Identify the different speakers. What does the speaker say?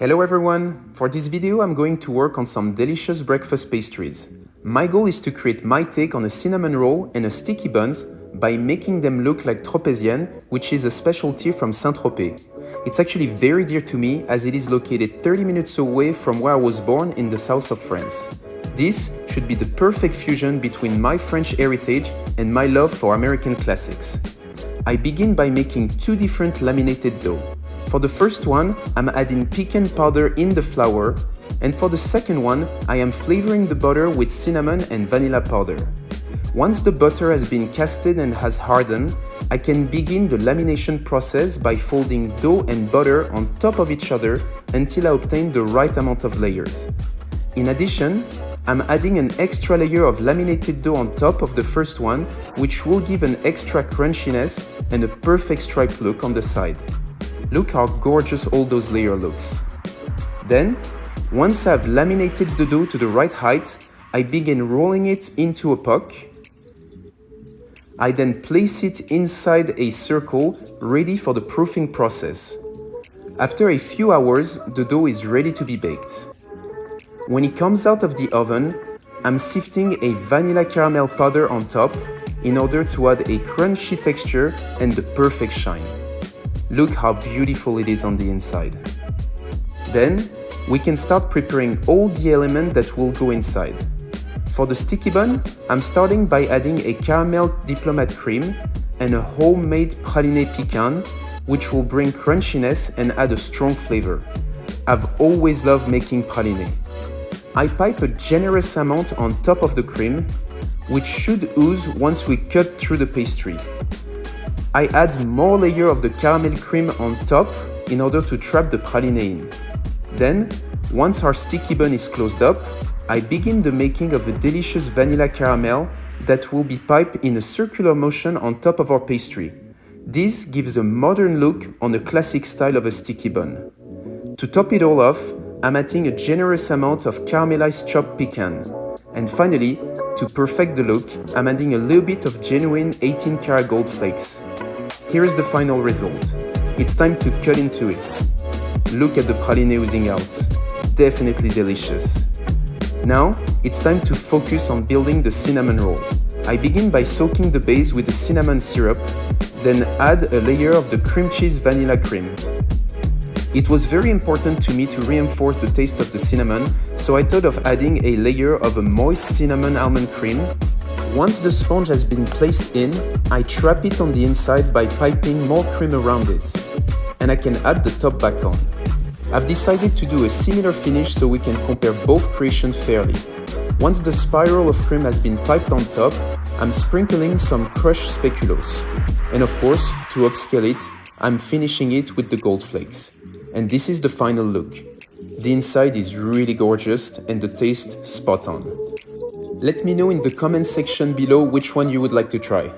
Speaker 1: Hello everyone! For this video I'm going to work on some delicious breakfast pastries. My goal is to create my take on a cinnamon roll and a sticky buns by making them look like Tropézienne, which is a specialty from Saint-Tropez. It's actually very dear to me as it is located 30 minutes away from where I was born in the south of France. This should be the perfect fusion between my French heritage and my love for American classics. I begin by making two different laminated dough. For the first one, I'm adding pecan powder in the flour, and for the second one, I am flavoring the butter with cinnamon and vanilla powder. Once the butter has been casted and has hardened, I can begin the lamination process by folding dough and butter on top of each other until I obtain the right amount of layers. In addition, I'm adding an extra layer of laminated dough on top of the first one, which will give an extra crunchiness and a perfect striped look on the side. Look how gorgeous all those layers looks. Then, once I've laminated the dough to the right height, I begin rolling it into a puck. I then place it inside a circle ready for the proofing process. After a few hours, the dough is ready to be baked. When it comes out of the oven, I'm sifting a vanilla caramel powder on top in order to add a crunchy texture and the perfect shine. Look how beautiful it is on the inside. Then, we can start preparing all the elements that will go inside. For the sticky bun, I'm starting by adding a caramel diplomat cream and a homemade praliné pecan, which will bring crunchiness and add a strong flavor. I've always loved making praliné. I pipe a generous amount on top of the cream, which should ooze once we cut through the pastry. I add more layer of the caramel cream on top in order to trap the praliné in. Then, once our sticky bun is closed up, I begin the making of a delicious vanilla caramel that will be piped in a circular motion on top of our pastry. This gives a modern look on the classic style of a sticky bun. To top it all off, I'm adding a generous amount of caramelized chopped pecan. And finally, to perfect the look, I'm adding a little bit of genuine 18 karat gold flakes. Here is the final result. It's time to cut into it. Look at the praliné oozing out. Definitely delicious. Now, it's time to focus on building the cinnamon roll. I begin by soaking the base with the cinnamon syrup, then add a layer of the cream cheese vanilla cream. It was very important to me to reinforce the taste of the cinnamon, so I thought of adding a layer of a moist cinnamon almond cream. Once the sponge has been placed in, I trap it on the inside by piping more cream around it. And I can add the top back on. I've decided to do a similar finish so we can compare both creations fairly. Once the spiral of cream has been piped on top, I'm sprinkling some crushed speculoos. And of course, to upscale it, I'm finishing it with the gold flakes. And this is the final look. The inside is really gorgeous and the taste spot on. Let me know in the comment section below which one you would like to try.